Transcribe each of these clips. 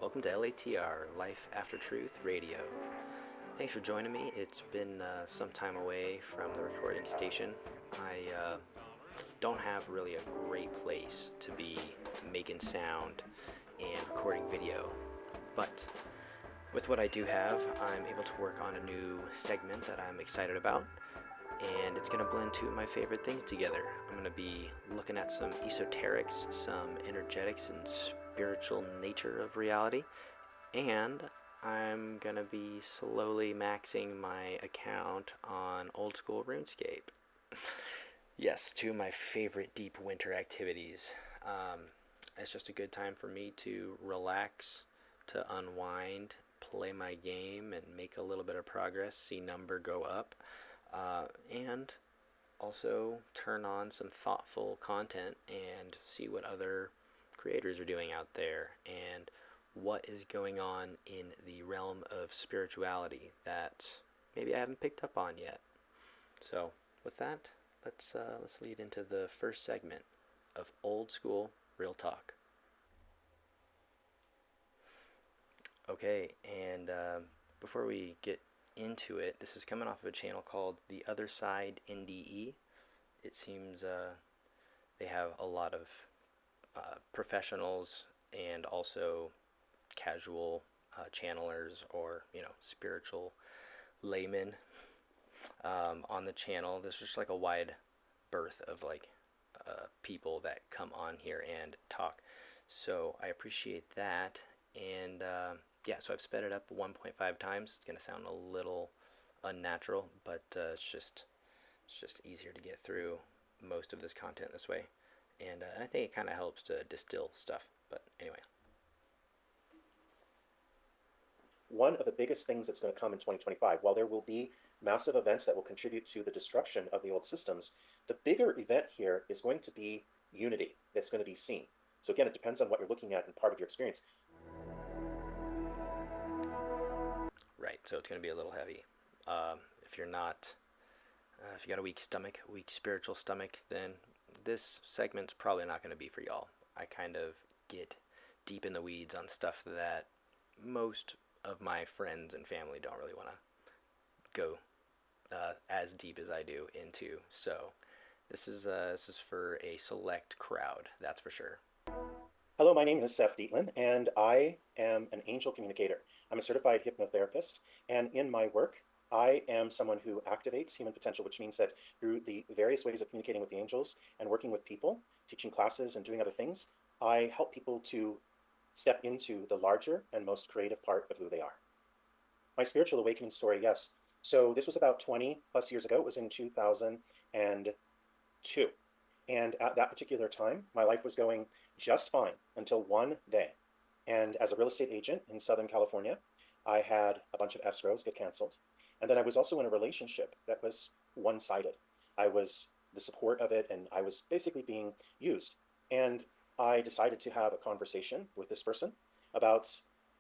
Welcome to LATR, Life After Truth Radio. Thanks for joining me. It's been some time away from the recording station. I don't have really a great place to be making sound and recording video, but with what I do have, I'm able to work on a new segment that I'm excited about, and it's going to blend two of my favorite things together. I'm going to be looking at some esoterics, some energetics, and spiritual nature of reality, and I'm going to be slowly maxing my account on OldSchool RuneScape. Yes, two of my favorite deep winter activities. It's just a good time for me to relax, to unwind, play my game, and make a little bit of progress, see number go up, and also turn on some thoughtful content and see what other creators are doing out there and what is going on in the realm of spirituality that maybe I haven't picked up on yet. So with that, let's lead into the first segment of Old School Real Talk. Okay, and before we get into it, this is coming off of a channel called the Other Side NDE. It seems they have a lot of professionals and also casual channelers or spiritual laymen on the channel. There's just like a wide berth of people that come on here and talk, so I appreciate that. And yeah, so I've sped it up 1.5 times. It's gonna sound a little unnatural, but it's just easier to get through most of this content this way, and I think it kind of helps to distill stuff. But anyway. One of the biggest things that's going to come in 2025, while there will be massive events that will contribute to the destruction of the old systems, the bigger event here is going to be unity that's going to be seen. So again, it depends on what you're looking at and part of your experience. Right, so it's going to be a little heavy. If you're not, if you got a weak stomach, weak spiritual stomach, then this segment's probably not going to be for y'all. I kind of get deep in the weeds on stuff that most of my friends and family don't really want to go as deep as I do into. So this is for a select crowd, that's for sure. Hello, my name is Seth Dietlin, and I am an angel communicator. I'm a certified hypnotherapist, and in my work, I am someone who activates human potential, which means that through the various ways of communicating with the angels and working with people, teaching classes and doing other things, I help people to step into the larger and most creative part of who they are. My spiritual awakening story, yes. So this was about 20 plus years ago. It was in 2002. And at that particular time, my life was going just fine until one day. And as a real estate agent in Southern California, I had a bunch of escrows get canceled. And then I was also in a relationship that was one-sided. I was the support of it, and I was basically being used. And I decided to have a conversation with this person about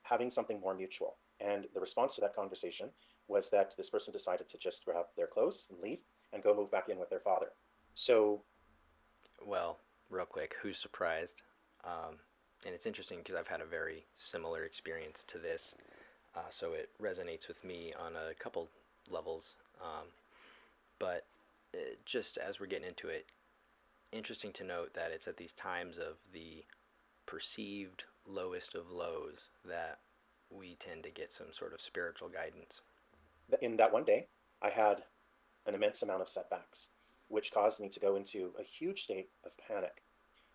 having something more mutual. And the response to that conversation was that this person decided to just grab their clothes and leave and go move back in with their father. So, well, real quick, who's surprised? And it's interesting because I've had a very similar experience to this, so it resonates with me on a couple levels. But just as we're getting into it, interesting to note that it's at these times of the perceived lowest of lows that we tend to get some sort of spiritual guidance. in that one day, I had an immense amount of setbacks, which caused me to go into a huge state of panic.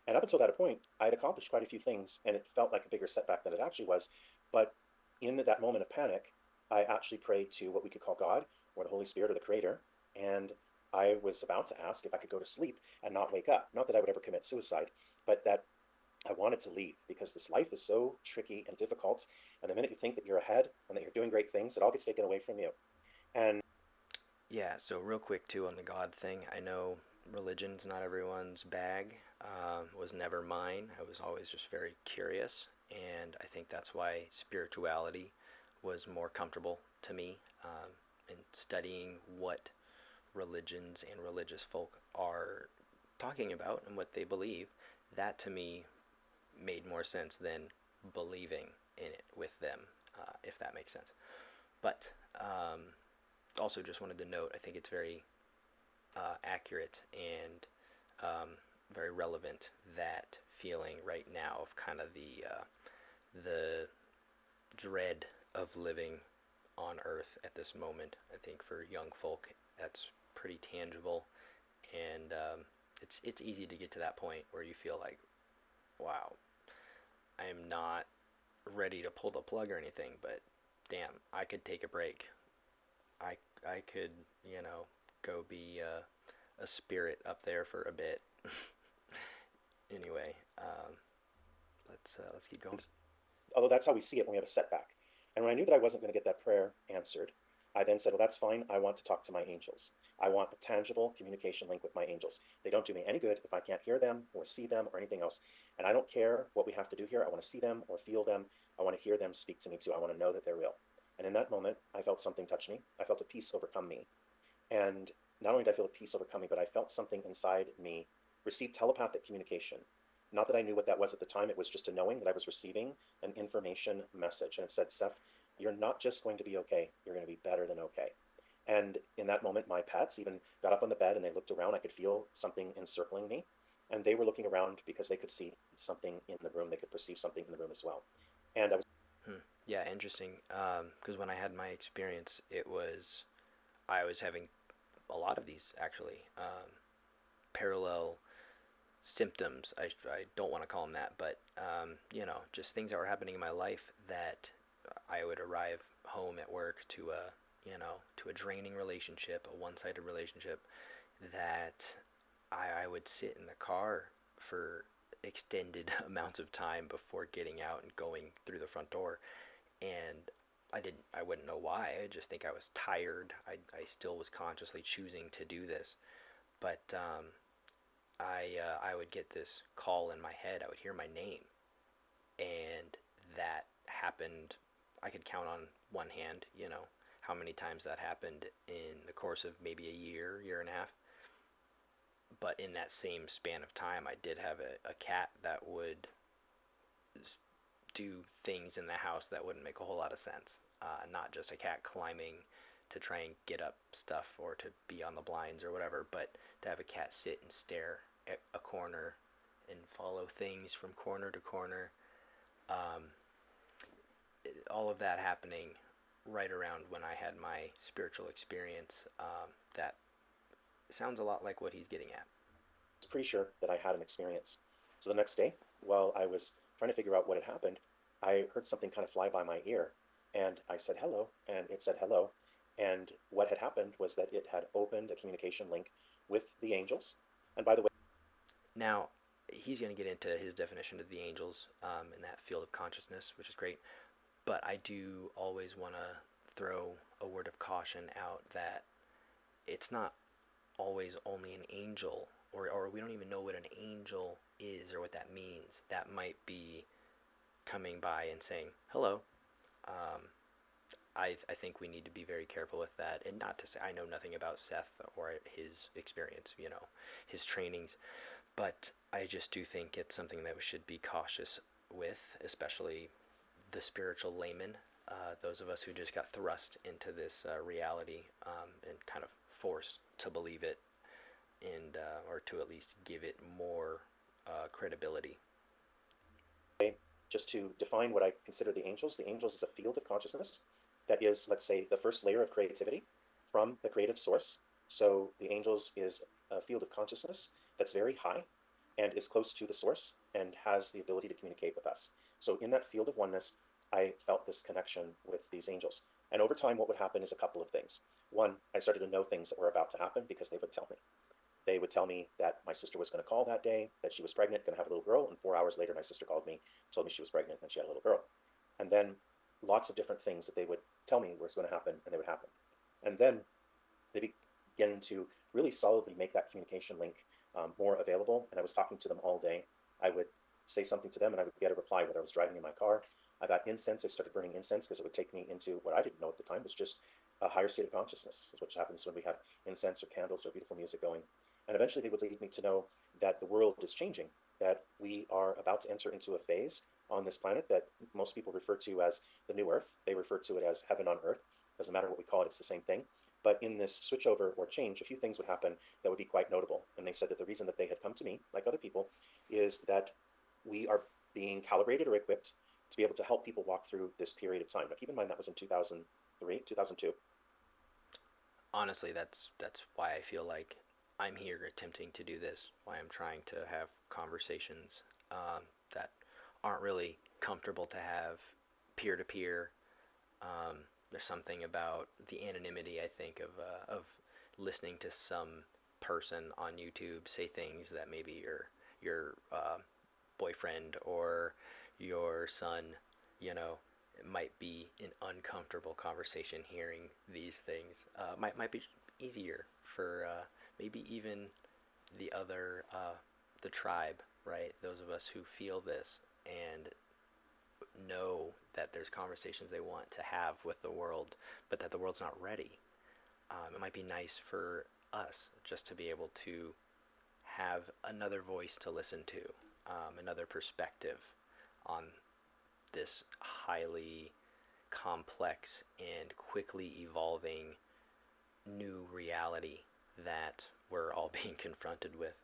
And up until that point, I had accomplished quite a few things, and it felt like a bigger setback than it actually was. But in that moment of panic, I actually prayed to what we could call God or the Holy Spirit or the Creator. And I was about to ask if I could go to sleep and not wake up. Not that I would ever commit suicide, but that I wanted to leave because this life is so tricky and difficult. And the minute you think that you're ahead and that you're doing great things, it all gets taken away from you. And Yeah, so real quick too on the God thing, I know religion's not everyone's bag, was never mine. I was always just very curious, and I think that's why spirituality was more comfortable to me, in studying what religions and religious folk are talking about and what they believe. That to me made more sense than believing in it with them, if that makes sense. But also, just wanted to note, I think it's very accurate and very relevant, that feeling right now of kind of the dread of living on Earth at this moment. I think for young folk, that's pretty tangible, and it's easy to get to that point where you feel like, wow, I am not ready to pull the plug or anything, but damn, I could take a break. I I could, you know, go be a spirit up there for a bit. Anyway, let's keep going. Although that's how we see it when we have a setback. And when I knew that I wasn't going to get that prayer answered, I then said, well, that's fine. I want to talk to my angels. I want a tangible communication link with my angels. They don't do me any good if I can't hear them or see them or anything else. And I don't care what we have to do here. I want to see them or feel them. I want to hear them speak to me too. I want to know that they're real. And in that moment, I felt something touch me. I felt a peace overcome me. And not only did I feel a peace overcome me, but I felt something inside me receive telepathic communication. Not that I knew what that was at the time, it was just a knowing that I was receiving an information message. And it said, Seth, you're not just going to be okay, you're going to be better than okay. And in that moment, my pets even got up on the bed and they looked around. I could feel something encircling me. And they were looking around because they could see something in the room. They could perceive something in the room as well. And I was Yeah, interesting. Because when I had my experience, I was having a lot of these actually, parallel symptoms. I don't want to call them that, but just things that were happening in my life, that I would arrive home at work to a draining relationship, a one-sided relationship, that I would sit in the car for extended amounts of time before getting out and going through the front door, and I wouldn't know why. I just think I was tired. I still was consciously choosing to do this, but I would get this call in my head. I would hear my name, and that happened. I could count on one hand, how many times that happened in the course of maybe a year and a half. But in that same span of time, I did have a cat that would do things in the house that wouldn't make a whole lot of sense. Not just a cat climbing to try and get up stuff or to be on the blinds or whatever, but to have a cat sit and stare at a corner and follow things from corner to corner. Um, all of that happening right around when I had my spiritual experience. That sounds a lot like what he's getting at. pretty sure that I had an experience. So the next day, while I was trying to figure out what had happened, I heard something kind of fly by my ear. And I said hello, and it said hello. And what had happened was that it had opened a communication link with the angels. And by the way, Now, he's going to get into his definition of the angels, in that field of consciousness, which is great. But I do always want to throw a word of caution out that it's not always only an angel, or we don't even know what an angel is or what that means. That might be coming by and saying hello. Um, I think we need to be very careful with that, and not to say I know nothing about Seth or his experience, his trainings, but I just do think it's something that we should be cautious with, especially the spiritual layman, those of us who just got thrust into this reality, and kind of forced to believe it, and or to at least give it more credibility. just to define what I consider the angels is a field of consciousness that is, let's say, the first layer of creativity from the creative source. So the angels is a field of consciousness that's very high and is close to the source and has the ability to communicate with us. So in that field of oneness, I felt this connection with these angels. And over time, what would happen is a couple of things. One, I started to know things that were about to happen because they would tell me. They would tell me that my sister was going to call that day, that she was pregnant, going to have a little girl, and 4 hours later, my sister called me, told me she was pregnant, and she had a little girl. And then lots of different things that they would tell me was going to happen, and they would happen. And then they begin to really solidly make that communication link more available. And I was talking to them all day. I would say something to them, and I would get a reply whether I was driving in my car. I got incense. I started burning incense because it would take me into what I didn't know at the time was just a higher state of consciousness, which happens when we have incense or candles or beautiful music going. And eventually they would lead me to know that the world is changing, that we are about to enter into a phase on this planet that most people refer to as the new Earth. They refer to it as heaven on Earth. Doesn't matter what we call it, it's the same thing. But in this switchover or change, a few things would happen that would be quite notable. And they said that the reason that they had come to me, like other people, is that we are being calibrated or equipped to be able to help people walk through this period of time. Now, keep in mind that was in 2003, 2002. Honestly, that's why I feel like I'm here attempting to do this. Why I'm trying to have conversations that aren't really comfortable to have peer to peer. There's something about the anonymity, I think, of listening to some person on YouTube say things that maybe your boyfriend or your son, you know, it might be an uncomfortable conversation hearing these things. Might be easier for maybe even the other the tribe, right? Those of us who feel this and know that there's conversations they want to have with the world, but that the world's not ready. It might be nice for us just to be able to have another voice to listen to, another perspective on this highly complex and quickly evolving new reality that we're all being confronted with.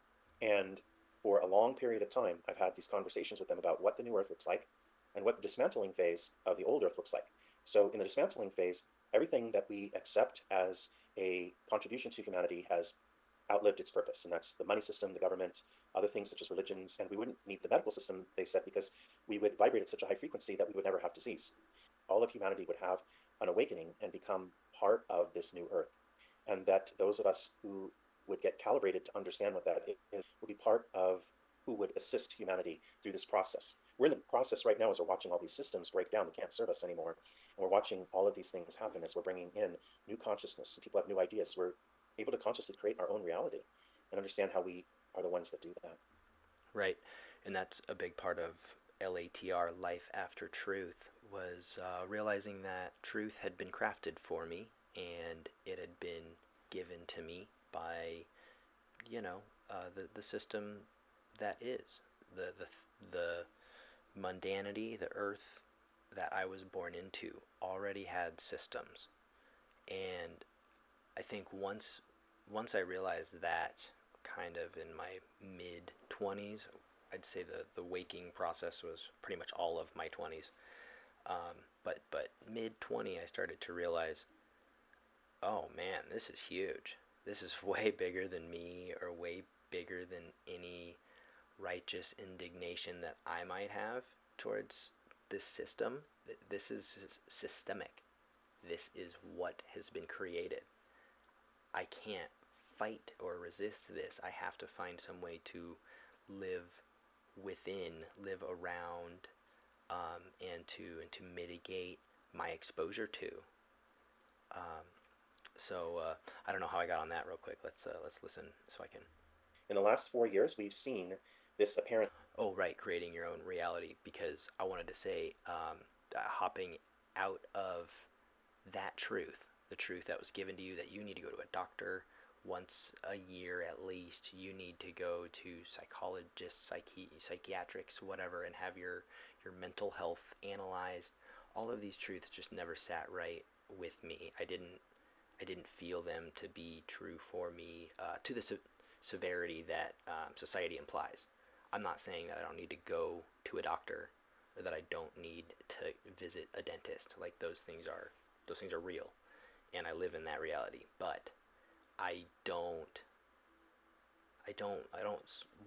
And for a long period of time, I've had these conversations with them about what the new Earth looks like and what the dismantling phase of the old Earth looks like. So, in the dismantling phase, everything that we accept as a contribution to humanity has outlived its purpose, and that's the money system, the government, other things such as religions, and we wouldn't need the medical system, they said, because we would vibrate at such a high frequency that we would never have disease. All of humanity would have an awakening and become part of this new Earth, and that those of us who would get calibrated to understand what that is would be part of who would assist humanity through this process. We're in the process right now as we're watching all these systems break down that can't serve us anymore. And we're watching all of these things happen as we're bringing in new consciousness and people have new ideas. We're able to consciously create our own reality and understand how we are the ones that do that. Right, and that's a big part of LATR, Life After Truth, was realizing that truth had been crafted for me and it had been given to me by, you know, the system that is the mundanity, the earth that I was born into already had systems, and I think once I realized that, kind of in my mid 20s, I'd say the waking process was pretty much all of my 20s. But mid 20, I started to realize, oh man, this is huge. This is way bigger than me, or way bigger than any righteous indignation that I might have towards this system. This is systemic. This is what has been created. I can't fight or resist this. I have to find some way to live within, live around, and to mitigate my exposure to. Um, I don't know how I got on that real quick. Let's listen so I can. In the last 4 years, we've seen this apparent. Oh, right, creating your own reality. Because I wanted to say, hopping out of that truth, the truth that was given to you, that you need to go to a doctor once a year at least, you need to go to psychologists, psychiatrics, whatever, and have your mental health analyzed. All of these truths just never sat right with me. I didn't feel them to be true for me, to the severity that society implies. I'm not saying that I don't need to go to a doctor, or that I don't need to visit a dentist. Like those things are real, and I live in that reality. But I don't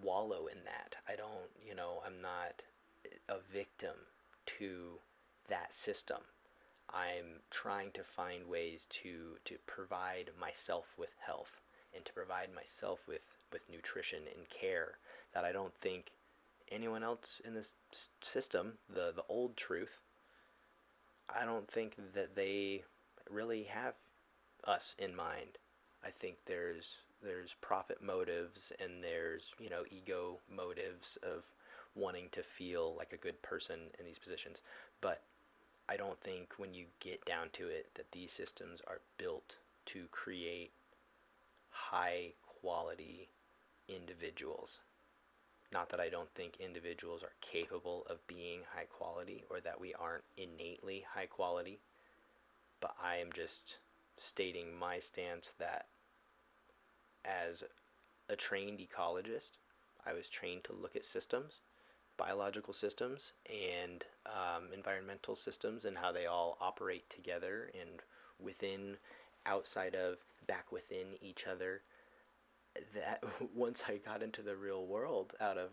wallow in that. I don't, I'm not a victim to that system. I'm trying to find ways to provide myself with health, and to provide myself with nutrition and care that I don't think anyone else in this system, the old truth, I don't think that they really have us in mind. I think there's profit motives, and there's, ego motives of wanting to feel like a good person in these positions. But I don't think, when you get down to it, that these systems are built to create high quality individuals. Not that I don't think individuals are capable of being high quality or that we aren't innately high quality, but I am just stating my stance that as a trained ecologist, I was trained to look at systems, biological systems, and environmental systems, and how they all operate together and within, outside of, back within each other. That once I got into the real world out of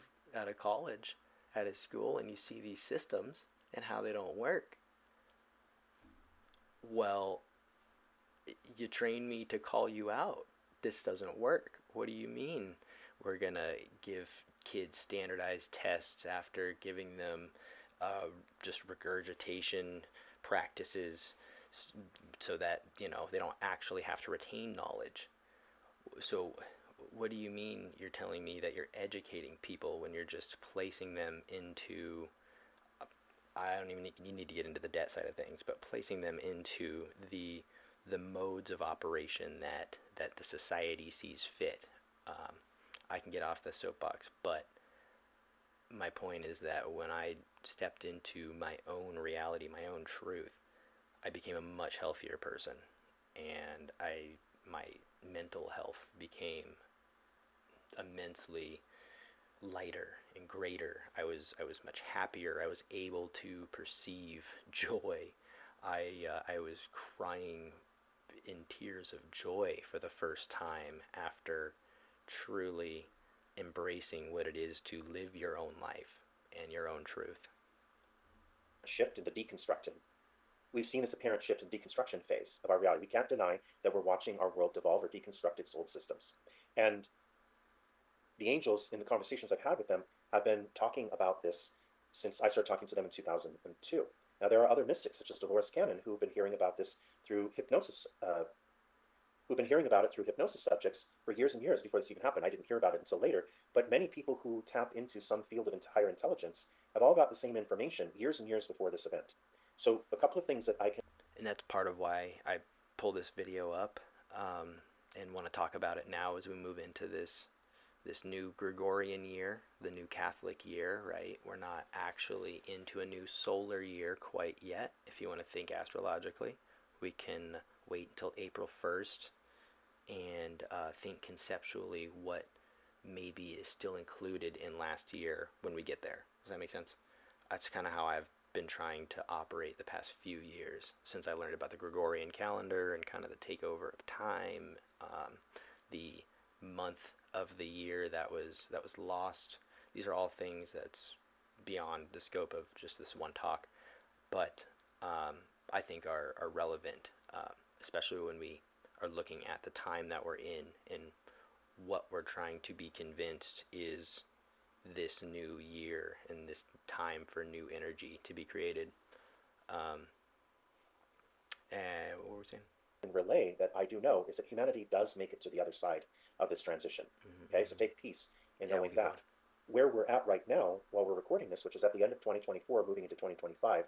college, out of school, and you see these systems and how they don't work, well, you train me to call you out. This doesn't work. What do you mean we're gonna give kids standardized tests after giving them uh, just regurgitation practices so that they don't actually have to retain knowledge? So what do you mean you're telling me that you're educating people when you're just placing them into, I don't even need, you need to get into the debt side of things, but placing them into the modes of operation that the society sees fit. Um, I can get off the soapbox, but my point is that when I stepped into my own reality, my own truth, I became a much healthier person, and my mental health became immensely lighter and greater. I was much happier. I was able to perceive joy. I was crying in tears of joy for the first time after truly embracing what it is to live your own life and your own truth. Shift into deconstructing. We've seen this apparent shift in deconstruction phase of our reality. We can't deny that we're watching our world devolve or deconstruct its old systems. And the angels, in the conversations I've had with them, have been talking about this since I started talking to them in 2002. Now, there are other mystics, such as Dolores Cannon, who've been hearing about this through hypnosis, who've been hearing about it through hypnosis subjects for years and years before this even happened. I didn't hear about it until later. But many people who tap into some field of higher intelligence have all got the same information years and years before this event. So a couple of things that I can... And that's part of why I pull this video up, and want to talk about it now as we move into this new Gregorian year, the new Catholic year, right? We're not actually into a new solar year quite yet. If you want to think astrologically, we can wait until April 1st and think conceptually what maybe is still included in last year when we get there. Does that make sense? That's kind of how I've been trying to operate the past few years since I learned about the Gregorian calendar and kind of the takeover of time, the month of the year that was lost. These are all things that's beyond the scope of just this one talk, but I think are relevant, especially when we are looking at the time that we're in and what we're trying to be convinced is this new year and this time for new energy to be created. And what were we saying? relay that I do know is that humanity does make it to the other side of this transition. Okay, so take peace in knowing that. Where we're at right now, while we're recording this, which is at the end of 2024, moving into 2025,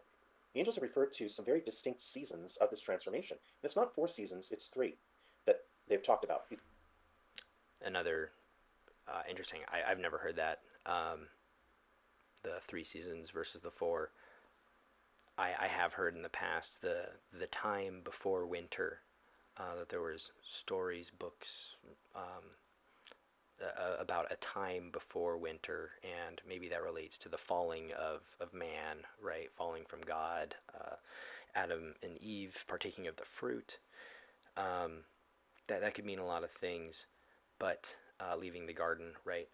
the angels have referred to some very distinct seasons of this transformation. And it's not 4 seasons, it's 3 that they've talked about. Another interesting, I've never heard that, the 3 seasons versus the 4. I have heard in the past the time before winter, that there was stories, books, about a time before winter, and maybe that relates to the falling of man, right? Falling from God, Adam and Eve partaking of the fruit. That could mean a lot of things, but leaving the garden, right?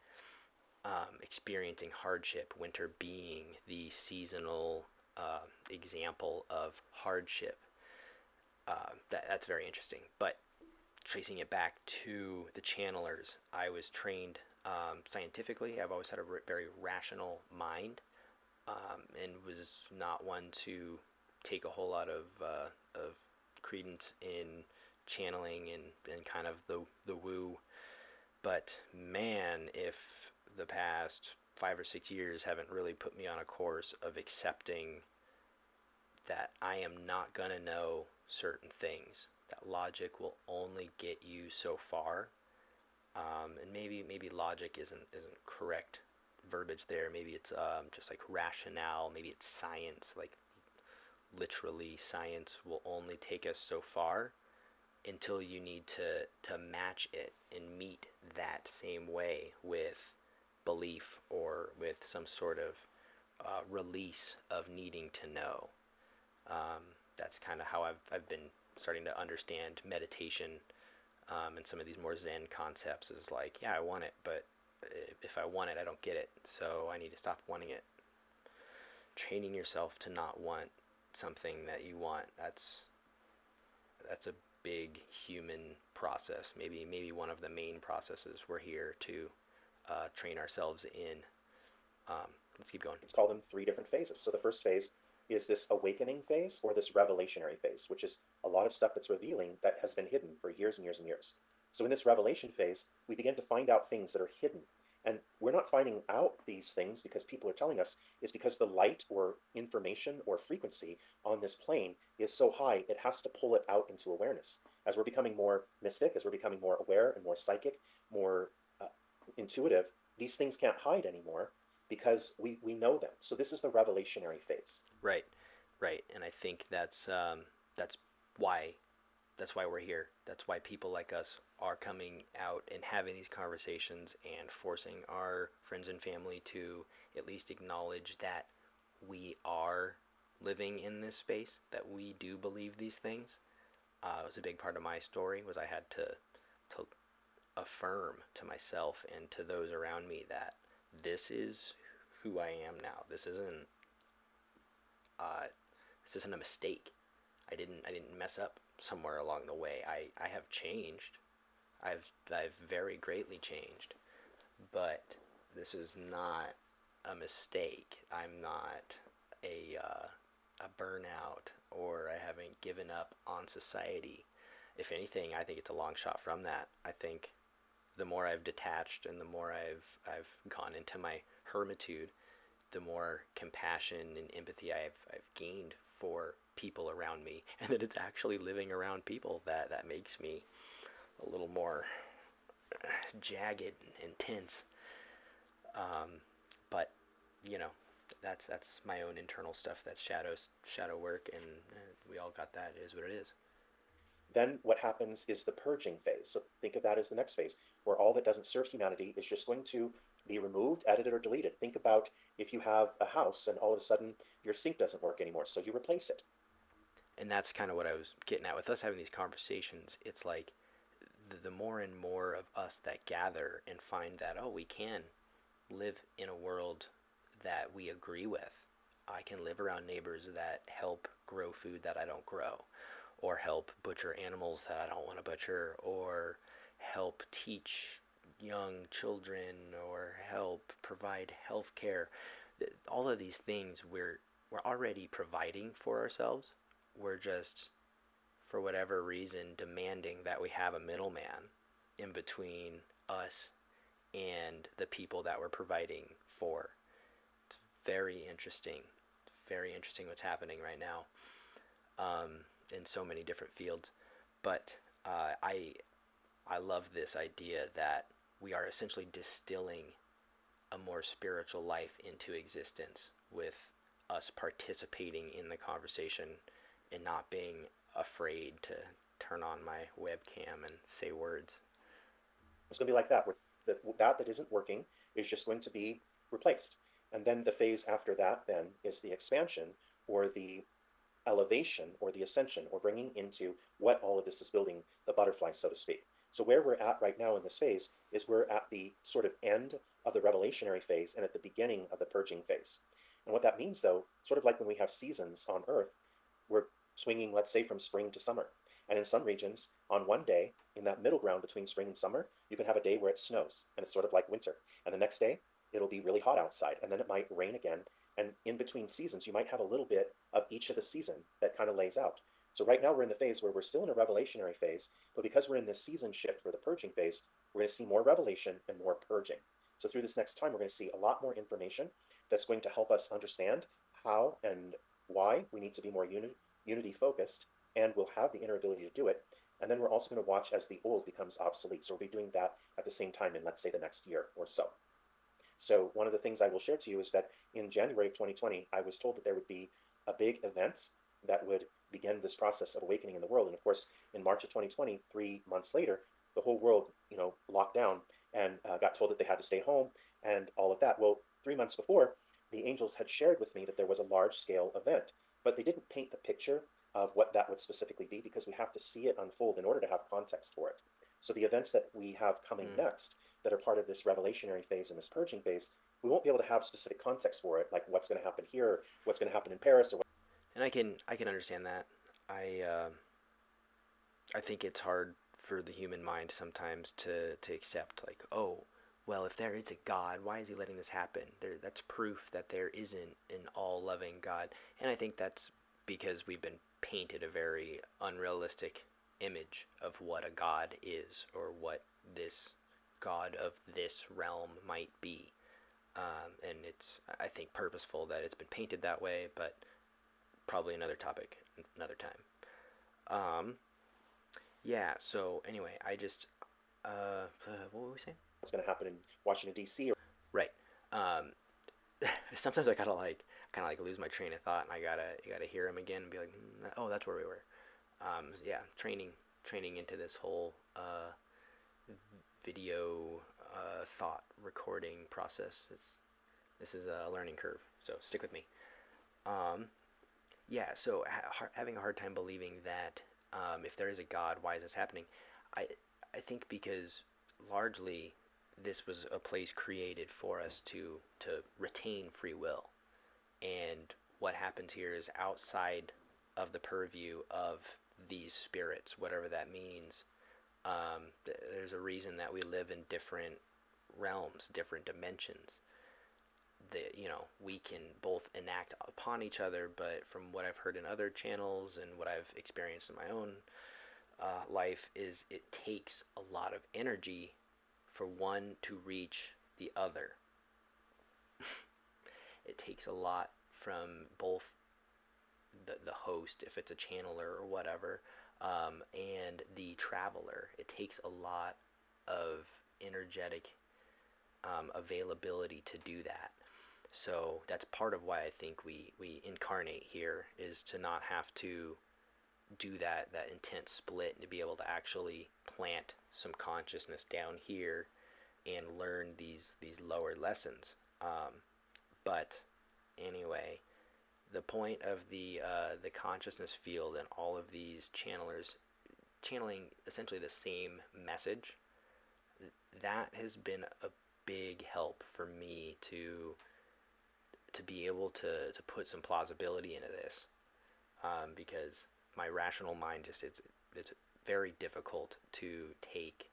Experiencing hardship, winter being the seasonal example of hardship. That's very interesting. But tracing it back to the channelers, I was trained scientifically. I've always had a very rational mind, and was not one to take a whole lot of credence in channeling and kind of the woo. But man, if the past 5 or 6 years haven't really put me on a course of accepting that I am not gonna know certain things, that logic will only get you so far, and maybe logic isn't correct verbiage there. Maybe it's just like rationale. Maybe it's science. Like literally, science will only take us so far until you need to match it and meet that same way with belief or with some sort of release of needing to know. Um, that's kind of how I've been starting to understand meditation, and some of these more Zen concepts is like, yeah, I want it, but if I want it, I don't get it, so I need to stop wanting it. Training yourself to not want something that you want, that's a big human process. Maybe one of the main processes we're here to train ourselves in. Let's keep going. Let's call them three different phases. So the first phase is this awakening phase or this revelationary phase, which is a lot of stuff that's revealing that has been hidden for years and years and years. So in this revelation phase, we begin to find out things that are hidden. And we're not finding out these things because people are telling us, it's because the light or information or frequency on this plane is so high, it has to pull it out into awareness. As we're becoming more mystic, as we're becoming more aware and more psychic, more intuitive, these things can't hide anymore because we know them. So this is the revelationary phase. Right, right, and I think that's why that's why we're here. That's why people like us are coming out and having these conversations and forcing our friends and family to at least acknowledge that we are living in this space, that we do believe these things. It was a big part of my story was I had to affirm to myself and to those around me that this is who I am now. Uh, this isn't a mistake. I didn't mess up somewhere along the way. I have changed. I've very greatly changed, but this is not a mistake. I'm not a burnout, or I haven't given up on society. If anything, I think it's a long shot from that. I think the more I've detached and the more I've gone into my hermitude, the more compassion and empathy I've gained for people around me, and that it's actually living around people that makes me a little more jagged and tense. But you know, that's my own internal stuff. That's shadow work, and we all got that. It is what it is. Then what happens is the purging phase. So think of that as the next phase, where all that doesn't serve humanity is just going to be removed, edited, or deleted. Think about if you have a house and all of a sudden your sink doesn't work anymore, so you replace it. And that's kind of what I was getting at with us having these conversations. It's like the more and more of us that gather and find that, oh, we can live in a world that we agree with. I can live around neighbors that help grow food that I don't grow, or help butcher animals that I don't want to butcher, or help teach young children, or help provide health care. All of these things we're already providing for ourselves. We're just, for whatever reason, demanding that we have a middleman in between us and the people that we're providing for. It's very interesting. Very interesting what's happening right now, in so many different fields. But I love this idea that we are essentially distilling a more spiritual life into existence with us participating in the conversation and not being afraid to turn on my webcam and say words. It's going to be like that, where that isn't working is just going to be replaced. And then the phase after that then is the expansion or the elevation or the ascension or bringing into what all of this is building, the butterfly, so to speak. So where we're at right now in this phase is we're at the sort of end of the revelationary phase and at the beginning of the purging phase. And what that means, though, sort of like when we have seasons on Earth, we're swinging, let's say, from spring to summer. And in some regions, on one day, in that middle ground between spring and summer, you can have a day where it snows and it's sort of like winter. And the next day, it'll be really hot outside, and then it might rain again. And in between seasons, you might have a little bit of each of the season that kind of lays out. So right now we're in the phase where we're still in a revelationary phase, but because we're in this season shift for the purging phase, we're going to see more revelation and more purging. So through this next time, we're going to see a lot more information that's going to help us understand how and why we need to be more unity focused, and we'll have the inner ability to do it. And then we're also going to watch as the old becomes obsolete. So we'll be doing that at the same time in, let's say, the next year or so. So one of the things I will share to you is that in January of 2020, I was told that there would be a big event that would begin this process of awakening in the world. And of course, in March of 2020, 3 months later, the whole world, locked down and got told that they had to stay home and all of that. Well, 3 months before, the angels had shared with me that there was a large scale event, but they didn't paint the picture of what that would specifically be because we have to see it unfold in order to have context for it. So the events that we have coming Mm. next that are part of this revelationary phase and this purging phase, we won't be able to have specific context for it, like what's going to happen here, what's going to happen in Paris, or And I can understand that. I uh, I think it's hard for the human mind sometimes to accept, like, oh, well, if there is a God, why is he letting this happen? That's proof that there isn't an all-loving God. And I think that's because we've been painted a very unrealistic image of what a God is, or what this God of this realm might be. And it's, I think, purposeful that it's been painted that way, but probably another topic, another time. Um, yeah, so anyway, what were we saying? what's going to happen in Washington, D.C. Right. Um, sometimes I gotta like kind of like lose my train of thought, and you gotta hear him again and be like, oh, that's where we were. Yeah, training into this whole video thought recording process. This is a learning curve, so stick with me. Um, yeah, so having a hard time believing that if there is a God, why is this happening? I I think because largely this was a place created for us to retain free will, and what happens here is outside of the purview of these spirits, whatever that means. There's a reason that we live in different realms, different dimensions. We can both enact upon each other, but from what I've heard in other channels and what I've experienced in my own life, is it takes a lot of energy for one to reach the other. It takes a lot from both the host, if it's a channeler or whatever, and the traveler. It takes a lot of energetic availability to do that. So that's part of why I think we incarnate here, is to not have to do that intense split, and to be able to actually plant some consciousness down here and learn these lower lessons. But anyway, the point of the consciousness field and all of these channelers channeling essentially the same message, that has been a big help for me to be able to put some plausibility into this, because my rational mind just it's very difficult to take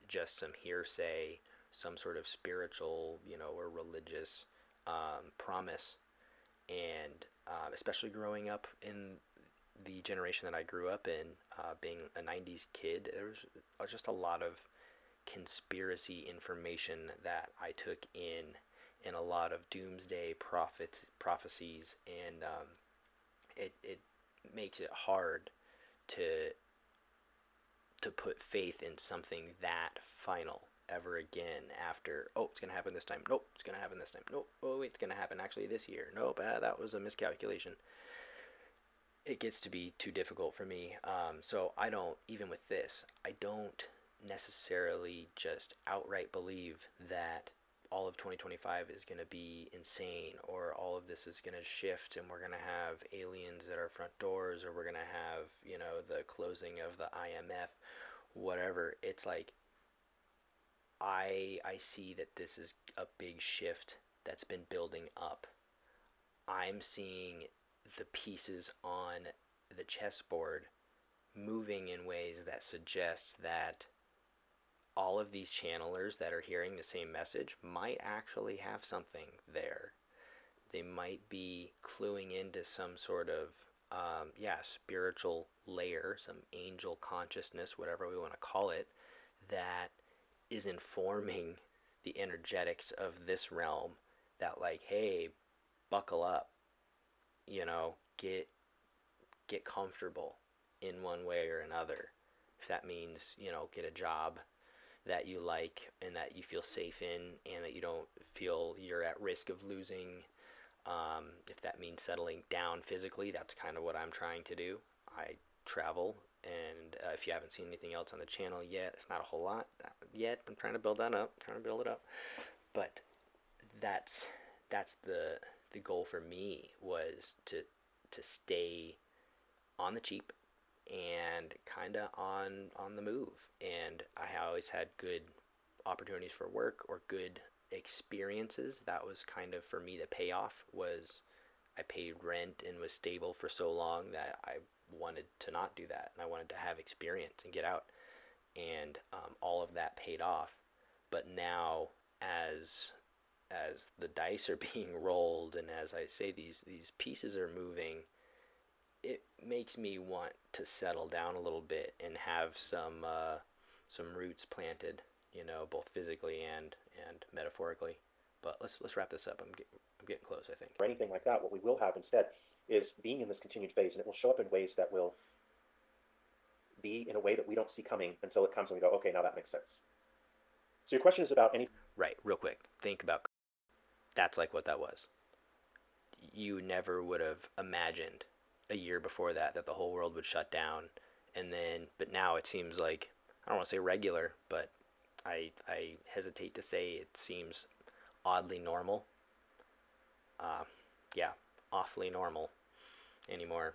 just some hearsay, some sort of spiritual, or religious promise, and especially growing up in the generation that I grew up in, being a '90s kid, there was just a lot of conspiracy information that I took in, and a lot of doomsday prophecies, and it makes it hard to put faith in something that final ever again. After, oh, it's gonna happen this time, nope, it's gonna happen this time, nope, oh wait, it's gonna happen actually this year, nope, that was a miscalculation. It gets to be too difficult for me. So I don't, even with this, I don't necessarily just outright believe that all of 2025 is going to be insane, or all of this is going to shift and we're going to have aliens at our front doors, or we're going to have, the closing of the IMF, whatever. It's like, I see that this is a big shift that's been building up. I'm seeing the pieces on the chessboard moving in ways that suggest that all of these channelers that are hearing the same message might actually have something there. They might be cluing into some sort of, spiritual layer, some angel consciousness, whatever we want to call it, that is informing the energetics of this realm, that, like, hey, buckle up, get comfortable in one way or another. If that means, get a job that you like and that you feel safe in, and that you don't feel you're at risk of losing. If that means settling down physically, that's kind of what I'm trying to do. I travel, and if you haven't seen anything else on the channel yet, it's not a whole lot yet. I'm trying to build that up, trying to build it up. But that's the goal for me, was to stay on the cheap and kind of on the move. And I always had good opportunities for work or good experiences. That was kind of, for me, the payoff was I paid rent and was stable for so long that I wanted to not do that, and I wanted to have experience and get out. And all of that paid off. But now, as the dice are being rolled, and as I say, these pieces are moving, it makes me want to settle down a little bit and have some roots planted, both physically and metaphorically. But let's wrap this up. I'm getting close, I think. Or anything like that. What we will have instead is being in this continued phase, and it will show up in ways that will be in a way that we don't see coming until it comes and we go, okay, now that makes sense. So your question is about any... Right, real quick. Think about, that's like what that was. You never would have imagined a year before that the whole world would shut down, but now it seems like, I don't want to say regular, but I hesitate to say it seems oddly normal. Yeah, awfully normal anymore.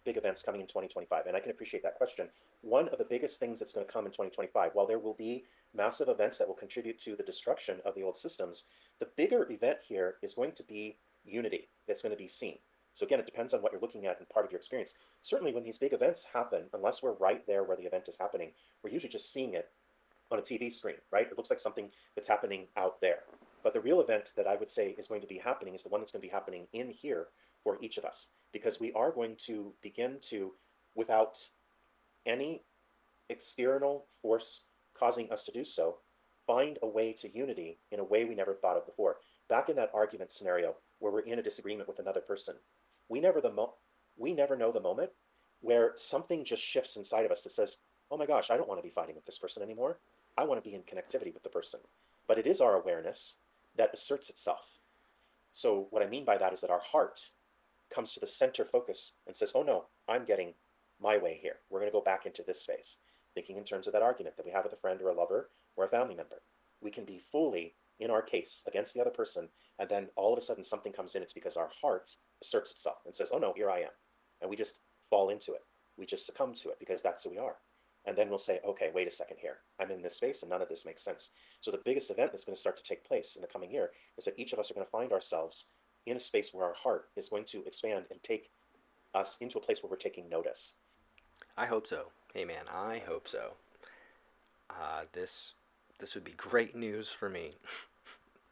Big events coming in 2025, and I can appreciate that question. One of the biggest things that's going to come in 2025, while there will be massive events that will contribute to the destruction of the old systems, the bigger event here is going to be unity that's going to be seen. So again, it depends on what you're looking at and part of your experience. Certainly when these big events happen, unless we're right there where the event is happening, we're usually just seeing it on a TV screen, right? It looks like something that's happening out there. But the real event that I would say is going to be happening is the one that's going to be happening in here for each of us, because we are going to begin to, without any external force causing us to do so, find a way to unity in a way we never thought of before. Back in that argument scenario where we're in a disagreement with another person, we never know the moment where something just shifts inside of us that says, oh my gosh, I don't want to be fighting with this person anymore. I want to be in connectivity with the person. But it is our awareness that asserts itself. So what I mean by that is that our heart comes to the center focus and says, oh no, I'm getting my way here. We're going to go back into this space, thinking in terms of that argument that we have with a friend or a lover or a family member. We can be fully in our case against the other person, and then all of a sudden something comes in. It's because our heart asserts itself and says, oh no, here I am. And we just fall into it. We just succumb to it because that's who we are. And then we'll say, okay, wait a second here. I'm in this space and none of this makes sense. So the biggest event that's going to start to take place in the coming year is that each of us are going to find ourselves in a space where our heart is going to expand and take us into a place where we're taking notice. I hope so. Hey man, I hope so. This would be great news for me.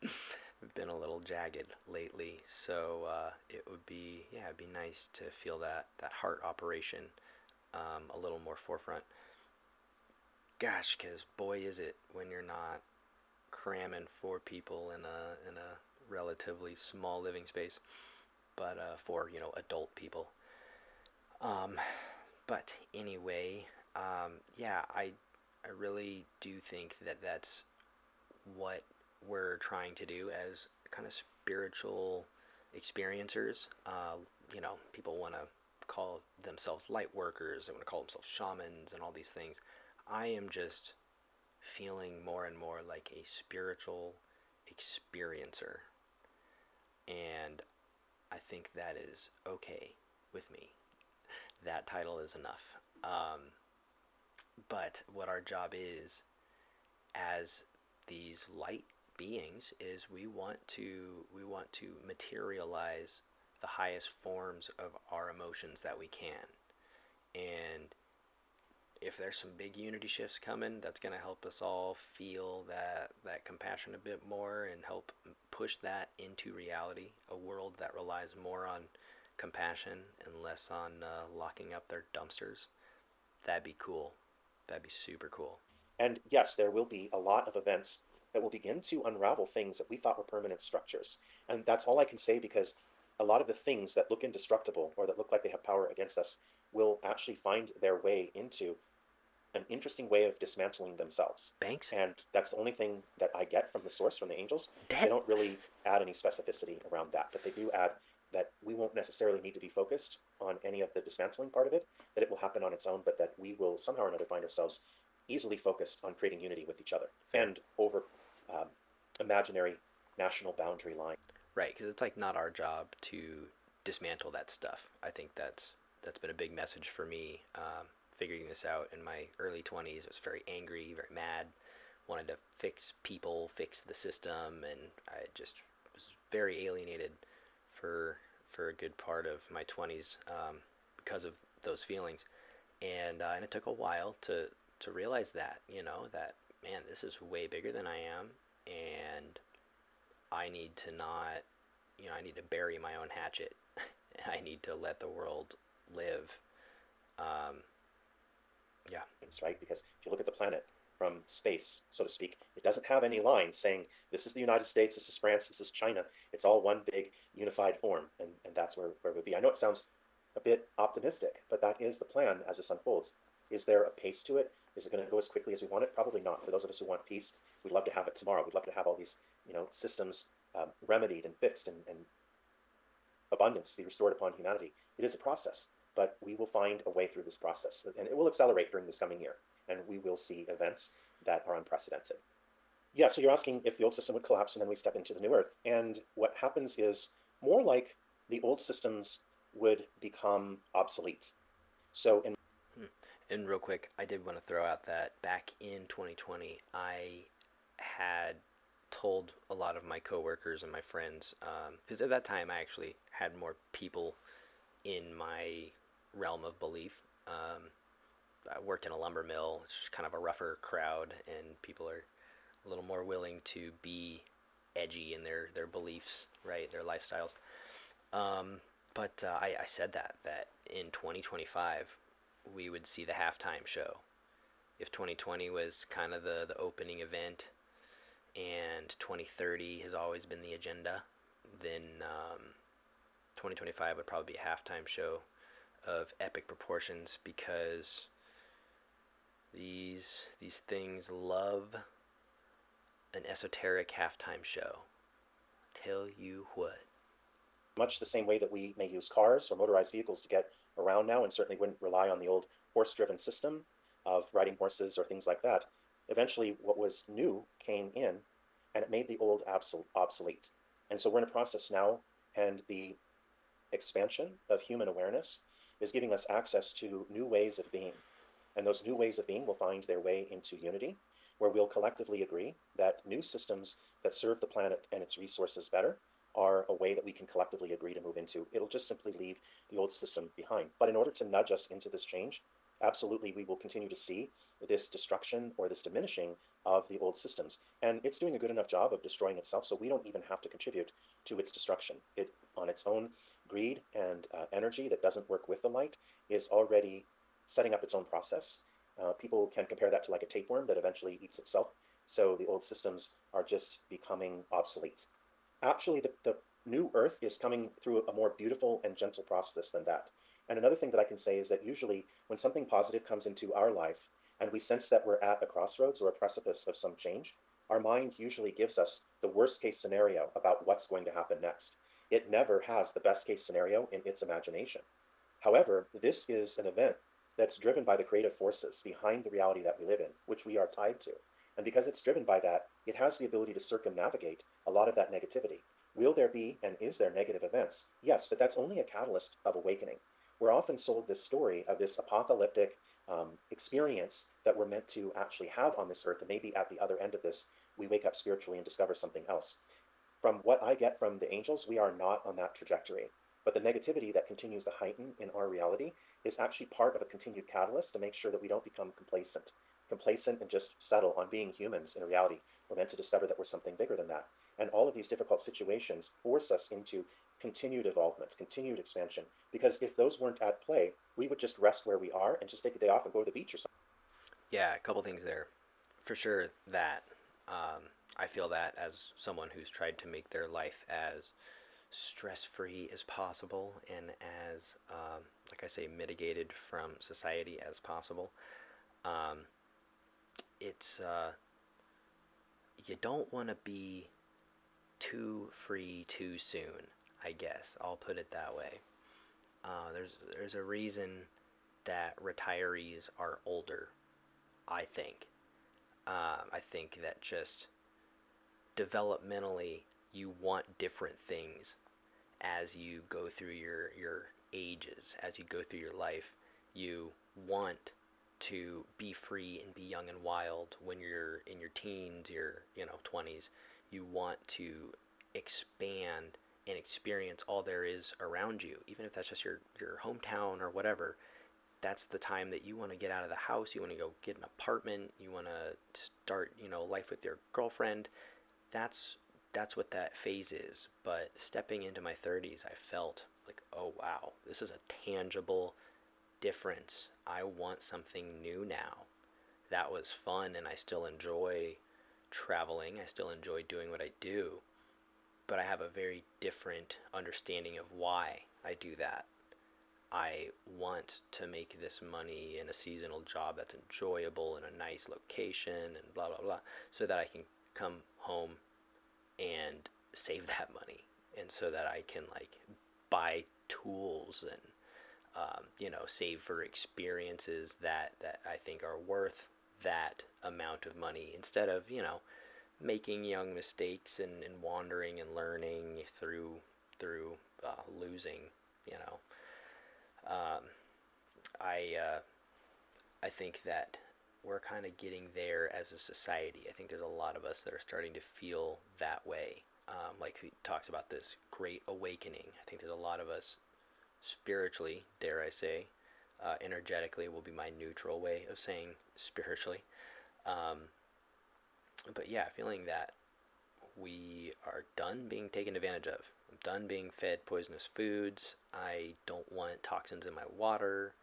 I've been a little jagged lately, so it'd be nice to feel that heart operation a little more forefront. Gosh, because boy, is it when you're not cramming 4 people in a relatively small living space, but for adult people. But anyway, yeah, I really do think that that's what we're trying to do as kind of spiritual experiencers. People want to call themselves light workers, they want to call themselves shamans and all these things. I am just feeling more and more like a spiritual experiencer, and I think that is okay with me. That title is enough. But what our job is as these light beings is we want to materialize the highest forms of our emotions that we can. And if there's some big unity shifts coming, that's going to help us all feel that compassion a bit more and help push that into reality, a world that relies more on compassion and less on locking up their dumpsters. That'd be cool. That'd be super cool. And yes, there will be a lot of events that will begin to unravel things that we thought were permanent structures. And that's all I can say, because a lot of the things that look indestructible or that look like they have power against us will actually find their way into an interesting way of dismantling themselves. Banks? And that's the only thing that I get from the source, from the angels. They Debt? don't really add any specificity around that, but they do add that we won't necessarily need to be focused on any of the dismantling part of it, that it will happen on its own, but that we will somehow or another find ourselves easily focused on creating unity with each other Fair. and over um, imaginary national boundary line. Right, because it's like not our job to dismantle that stuff. I think that's been a big message for me. Figuring this out in my early 20s, I was very angry, very mad, wanted to fix people, fix the system, and I just was very alienated for a good part of my 20s because of those feelings, and it took a while to realize that, that man, this is way bigger than I am, and I need to not, I need to bury my own hatchet. I need to let the world live. Um, yeah. Right? Because if you look at the planet from space, so to speak, it doesn't have any lines saying this is the United States, this is France, this is China. It's all one big unified form, and that's where it would be. I know it sounds a bit optimistic, but that is the plan as this unfolds. Is there a pace to it? Is it going to go as quickly as we want it? Probably not. For those of us who want peace, we'd love to have it tomorrow. We'd love to have all these, systems remedied and fixed, and abundance be restored upon humanity. It is a process, but we will find a way through this process, and it will accelerate during this coming year, and we will see events that are unprecedented. Yeah, so you're asking if the old system would collapse and then we step into the new earth. And what happens is more like the old systems would become obsolete. So in Hmm. And real quick, I did want to throw out that back in 2020, I had told a lot of my coworkers and my friends, because at that time I actually had more people in my realm of belief. I worked in a lumber mill. It's just kind of a rougher crowd, and people are a little more willing to be edgy in their beliefs, right? Their lifestyles. But I said that in 2025 we would see the halftime show. If 2020 was kind of the opening event, and 2030 has always been the agenda, then 2025 would probably be a halftime show of epic proportions, because these things love an esoteric halftime show. Tell you what. much the same way that we may use cars or motorized vehicles to get around now, and certainly wouldn't rely on the old horse-driven system of riding horses or things like that, eventually what was new came in, and it made the old obsolete. And so we're in a process now, and the expansion of human awareness is giving us access to new ways of being. And those new ways of being will find their way into unity, where we'll collectively agree that new systems that serve the planet and its resources better are a way that we can collectively agree to move into. It'll just simply leave the old system behind. But in order to nudge us into this change, absolutely, we will continue to see this destruction or this diminishing of the old systems. And it's doing a good enough job of destroying itself, so we don't even have to contribute to its destruction. It, on its own greed and energy that doesn't work with the light, is already setting up its own process. People can compare that to like a tapeworm that eventually eats itself. So the old systems are just becoming obsolete. Actually, the new earth is coming through a more beautiful and gentle process than that. And another thing that I can say is that usually when something positive comes into our life and we sense that we're at a crossroads or a precipice of some change, our mind usually gives us the worst case scenario about what's going to happen next. It never has the best case scenario in its imagination. However, this is an event that's driven by the creative forces behind the reality that we live in, which we are tied to. And because it's driven by that, it has the ability to circumnavigate a lot of that negativity. Will there be and is there negative events? Yes, but that's only a catalyst of awakening. We're often sold this story of this apocalyptic experience that we're meant to actually have on this earth, and maybe at the other end of this, we wake up spiritually and discover something else. From what I get from the angels, we are not on that trajectory. But the negativity that continues to heighten in our reality is actually part of a continued catalyst to make sure that we don't become complacent and just settle on being humans. In reality, we're meant to discover that we're something bigger than that. And all of these difficult situations force us into continued evolvement, continued expansion. Because if those weren't at play, we would just rest where we are and just take a day off and go to the beach or something. Yeah, a couple things there. For sure that I feel that as someone who's tried to make their life as stress-free as possible, and as, like I say, mitigated from society as possible. Um, it's you don't want to be too free too soon. I guess I'll put it that way. There's a reason that retirees are older. I think. I think that just developmentally, you want different things as you go through your ages, as you go through your life. You want to be free and be young and wild when you're in your teens, your 20s. You want to expand and experience all there is around you, even if that's just your hometown or whatever. That's the time that you want to get out of the house. You want to go get an apartment. You want to start, life with your girlfriend. That's that's what that phase is. But stepping into my 30s, I felt like, oh wow, this is a tangible difference. I want something new now. That was fun, and I still enjoy traveling. I still enjoy doing what I do, but I have a very different understanding of why I do that. I want to make this money in a seasonal job that's enjoyable in a nice location and blah blah blah, so that I can come home and save that money, and so that I can like buy tools and save for experiences that I think are worth that amount of money, instead of making young mistakes and wandering and learning through losing. You know, um, I think that we're kind of getting there as a society. I think there's a lot of us that are starting to feel that way. Like he talks about this great awakening. I think there's a lot of us spiritually, dare I say, energetically will be my neutral way of saying spiritually. Um, but yeah, feeling that we are done being taken advantage of. I'm done being fed poisonous foods. I don't want toxins in my water.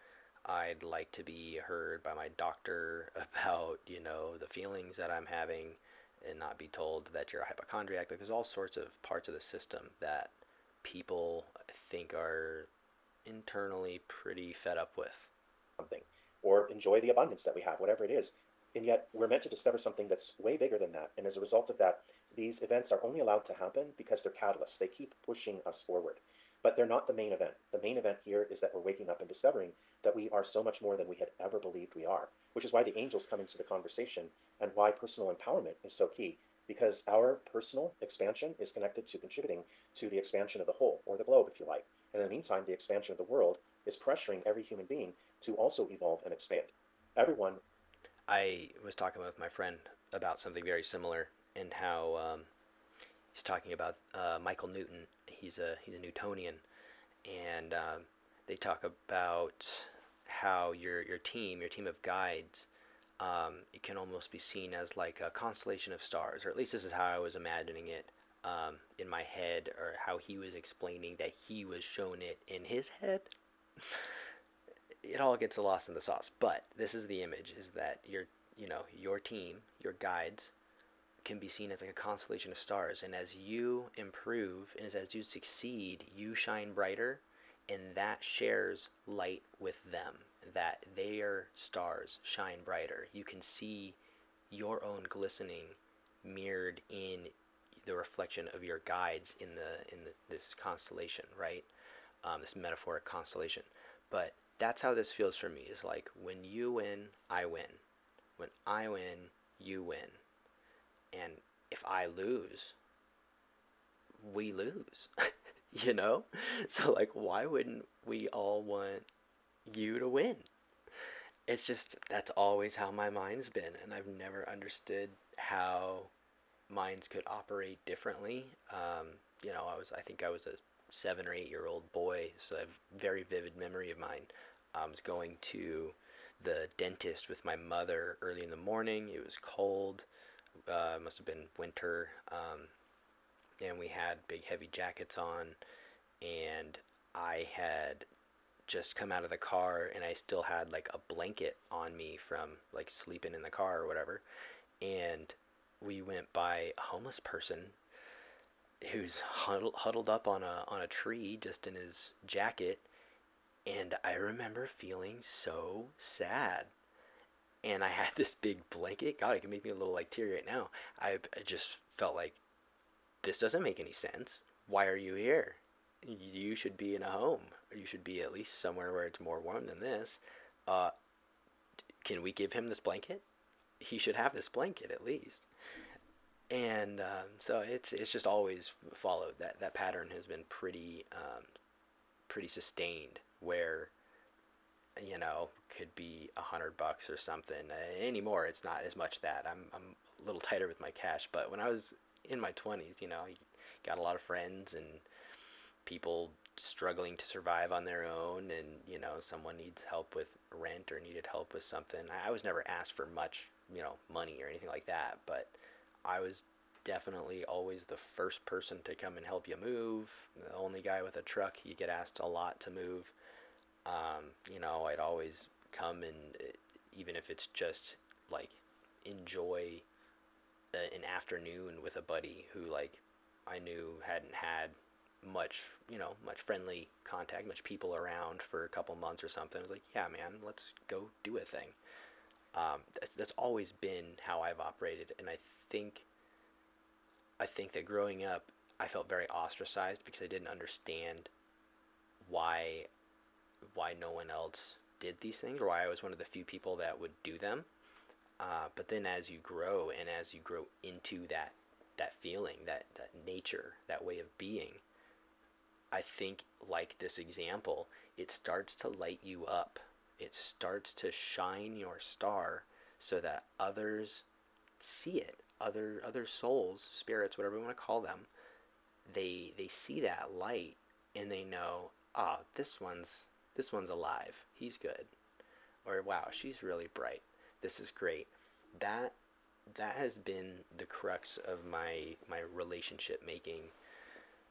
I'd like to be heard by my doctor about, the feelings that I'm having, and not be told that you're a hypochondriac. Like, there's all sorts of parts of the system that people think are internally pretty fed up with. Something, or enjoy the abundance that we have, whatever it is. And yet we're meant to discover something that's way bigger than that. And as a result of that, these events are only allowed to happen because they're catalysts. They keep pushing us forward. But they're not the main event. The main event here is that we're waking up and discovering that we are so much more than we had ever believed we are, which is why the angels come into the conversation and why personal empowerment is so key. Because our personal expansion is connected to contributing to the expansion of the whole, or the globe, if you like. And in the meantime, the expansion of the world is pressuring every human being to also evolve and expand. Everyone. I was talking with my friend about something very similar, and how he's talking about Michael Newton. He's a Newtonian, and they talk about how your team of guides, it can almost be seen as like a constellation of stars, or at least this is how I was imagining it in my head, or how he was explaining that he was shown it in his head. It all gets lost in the sauce, but this is the image: is that your team, your guides, can be seen as like a constellation of stars, and as you improve and as you succeed, you shine brighter, and that shares light with them. That their stars shine brighter. You can see your own glistening mirrored in the reflection of your guides this constellation, right? This metaphoric constellation. But that's how this feels for me. Is like, when you win, I win. When I win, you win. And if I lose, we lose. you know? So like, why wouldn't we all want you to win? It's just, that's always how my mind's been, and I've never understood how minds could operate differently. I think I was a 7 or 8 year old boy, so I have very vivid memory of mine. I was going to the dentist with my mother early in the morning. It was cold. It must have been winter, and we had big heavy jackets on, and I had just come out of the car, and I still had like a blanket on me from like sleeping in the car or whatever. And we went by a homeless person who's huddled up on a tree just in his jacket, and I remember feeling so sad. and I had this big blanket. God, it can make me a little like teary right now. I just felt like this doesn't make any sense. Why are you here? You should be in a home. You should be at least somewhere where it's more warm than this. Uh, can we give him this blanket? He should have this blanket at least. And so it's just always followed. That pattern has been pretty sustained. Where could be $100 or something. Anymore, it's not as much that. I'm a little tighter with my cash. But when I was in my 20s, you got a lot of friends and people struggling to survive on their own, and someone needs help with rent or needed help with something. I was never asked for much, money or anything like that, but I was definitely always the first person to come and help you move. The only guy with a truck. You get asked a lot to move. I'd always come and even if it's just like enjoy an afternoon with a buddy who like I knew hadn't had much, much friendly contact, much people around for a couple months or something. I was like, yeah, man, let's go do a thing. That's always been how I've operated, and think I think that growing up, I felt very ostracized because I didn't understand why no one else did these things, or why I was one of the few people that would do them. But then as you grow and as you grow into that feeling, that nature, that way of being, I think like this example, it starts to light you up. It starts to shine your star so that others see it. Other souls, spirits, whatever you want to call them, they see that light and they know, this one's alive. He's good. Or wow, she's really bright. This is great. That that has been the crux of my relationship making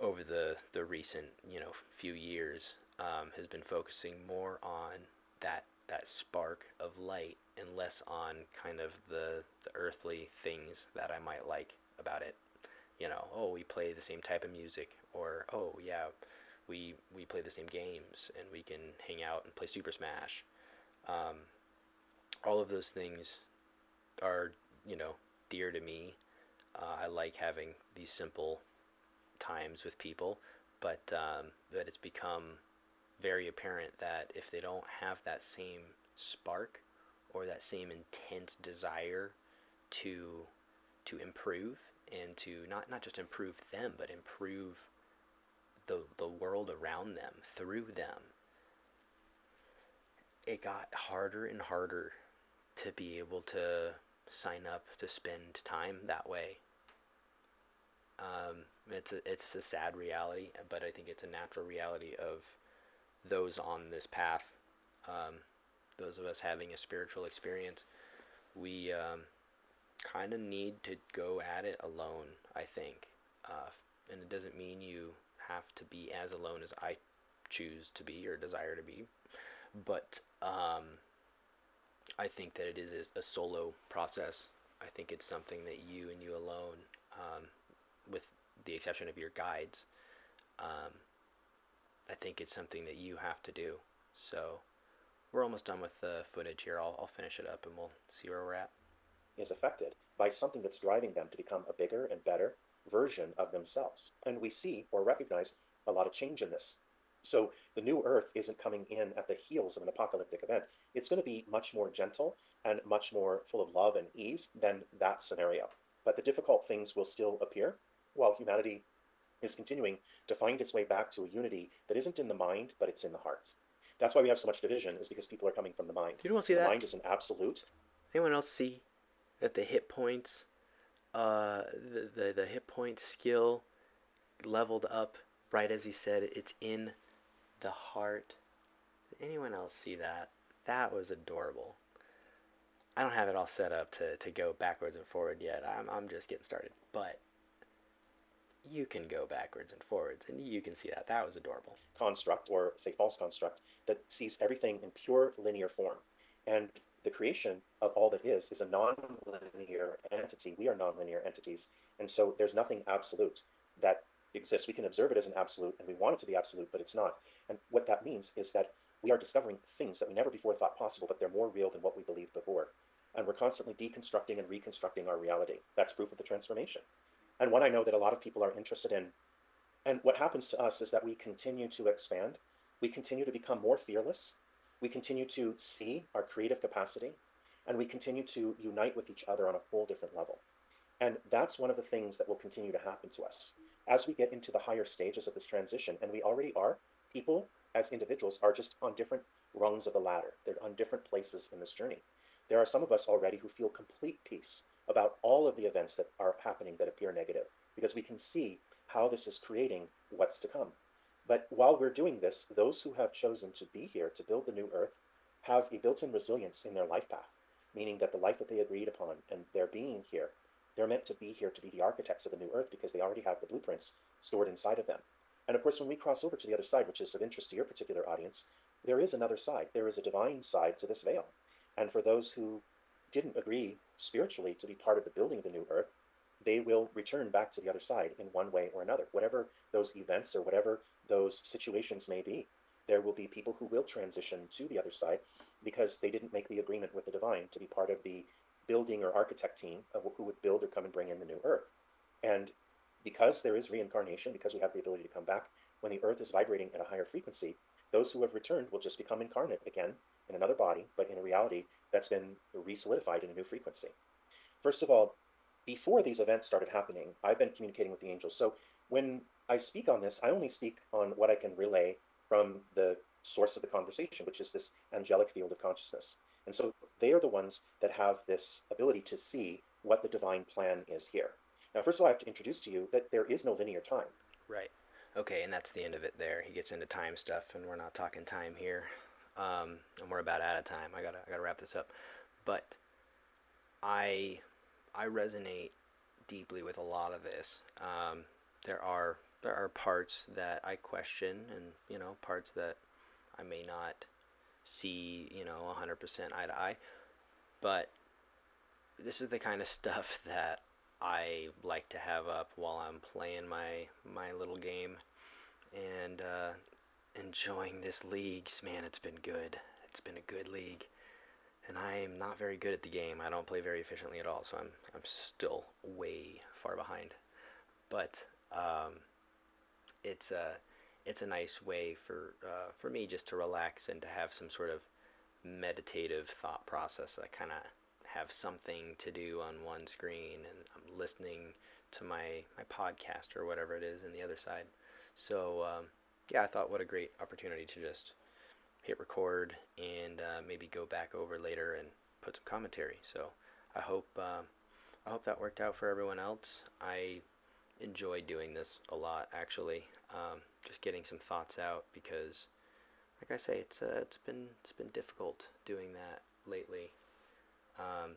over the recent few years, has been focusing more on that spark of light and less on kind of the earthly things that I might like about it. Oh, we play the same type of music, or oh yeah, we play the same games and we can hang out and play Super Smash. Um, all of those things are dear to me. I like having these simple times with people, but it's become very apparent that if they don't have that same spark or that same intense desire to improve and to not just improve them but improve the world around them through them, it got harder and harder to be able to sign up to spend time that way. It's a sad reality, but I think it's a natural reality of those on this path. Um, those of us having a spiritual experience, we kind of need to go at it alone, I think. And it doesn't mean you have to be as alone as I choose to be or desire to be, but I think that it is a solo process. I think it's something that you and you alone, with the exception of your guides, um, I think it's something that you have to do. So we're almost done with the footage here. I'll finish it up and we'll see where we're at. Is affected by something that's driving them to become a bigger and better version of themselves. And we see or recognize a lot of change in this. So the new earth isn't coming in at the heels of an apocalyptic event. It's going to be much more gentle and much more full of love and ease than that scenario. But the difficult things will still appear while humanity is continuing to find its way back to a unity that isn't in the mind, but it's in the heart. That's why we have so much division, is because people are coming from the mind. You don't see the that? mind is an absolute. Anyone else see that the hit points, the hit point skill leveled up right as he said it's in the heart? Did anyone else see that? That was adorable. I don't have it all set up to go backwards and forward yet. I'm just getting started. But you can go backwards and forwards, and you can see that. That was adorable. Construct, or say false construct, that sees everything in pure linear form. And the creation of all that is a non-linear entity. We are non-linear entities. And so there's nothing absolute that exists. We can observe it as an absolute, and we want it to be absolute, but it's not. And what that means is that we are discovering things that we never before thought possible, but they're more real than what we believed before. And we're constantly deconstructing and reconstructing our reality. That's proof of the transformation. And one I know that a lot of people are interested in. And what happens to us is that we continue to expand. We continue to become more fearless. We continue to see our creative capacity. And we continue to unite with each other on a whole different level. And that's one of the things that will continue to happen to us. As we get into the higher stages of this transition, and we already are, people as individuals are just on different rungs of the ladder. They're on different places in this journey. There are some of us already who feel complete peace about all of the events that are happening that appear negative, because we can see how this is creating what's to come. But while we're doing this, those who have chosen to be here to build the new earth have a built-in resilience in their life path, meaning that the life that they agreed upon and their being here, they're meant to be here to be the architects of the new earth because they already have the blueprints stored inside of them. And of course, when we cross over to the other side, which is of interest to your particular audience, there is another side. There is a divine side to this veil. And for those who didn't agree spiritually to be part of the building of the new earth, they will return back to the other side in one way or another. Whatever those events or whatever those situations may be, there will be people who will transition to the other side because they didn't make the agreement with the divine to be part of the building or architect team of who would build or come and bring in the new earth. And because there is reincarnation, because we have the ability to come back, when the earth is vibrating at a higher frequency, those who have returned will just become incarnate again in another body, but in a reality that's been re-solidified in a new frequency. First of all, before these events started happening, I've been communicating with the angels. So when I speak on this, I only speak on what I can relay from the source of the conversation, which is this angelic field of consciousness. And so they are the ones that have this ability to see what the divine plan is here. Now, first of all, I have to introduce to you that there is no linear time. Right. Okay, and that's the end of it there. He gets into time stuff, and we're not talking time here. And we're about out of time. I gotta wrap this up. But I resonate deeply with a lot of this. There are parts that I question, and parts that I may not see 100% eye to eye. But this is the kind of stuff that I like to have up while I'm playing my little game and enjoying this league. Man, it's been good. It's been a good league. And I'm not very good at the game. I don't play very efficiently at all, so I'm still way far behind. But it's a nice way for me just to relax and to have some sort of meditative thought process. I kind of have something to do on one screen, and I'm listening to my podcast or whatever it is in the other side. So yeah, I thought what a great opportunity to just hit record and maybe go back over later and put some commentary. So I hope that worked out for everyone else. I enjoy doing this a lot, actually. Just getting some thoughts out because, like I say, it's been difficult doing that lately.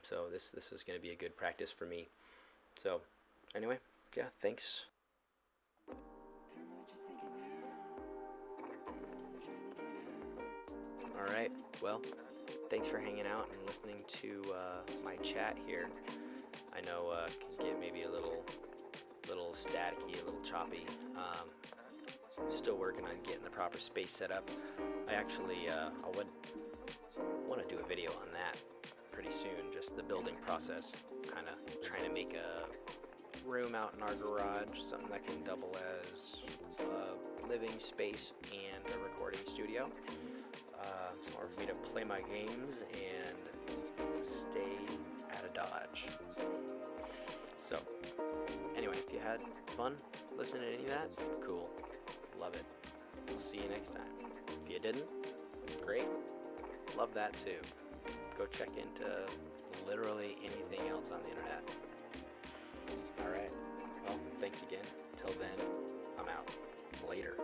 So this is going to be a good practice for me. So anyway, yeah, thanks. All right, well, thanks for hanging out and listening to my chat here. I know it can get maybe a little staticky, a little choppy. Still working on getting the proper space set up. I actually I would want to do a video on that pretty soon, just the building process, kind of trying to make a room out in our garage, something that can double as a living space and a recording studio. Or for me to play my games and stay at a dodge. So, anyway, if you had fun listening to any of that, cool. Love it. We'll see you next time. If you didn't, great. Love that too. Go check into literally anything else on the internet. Alright. Well, thanks again. Till then, I'm out. Later.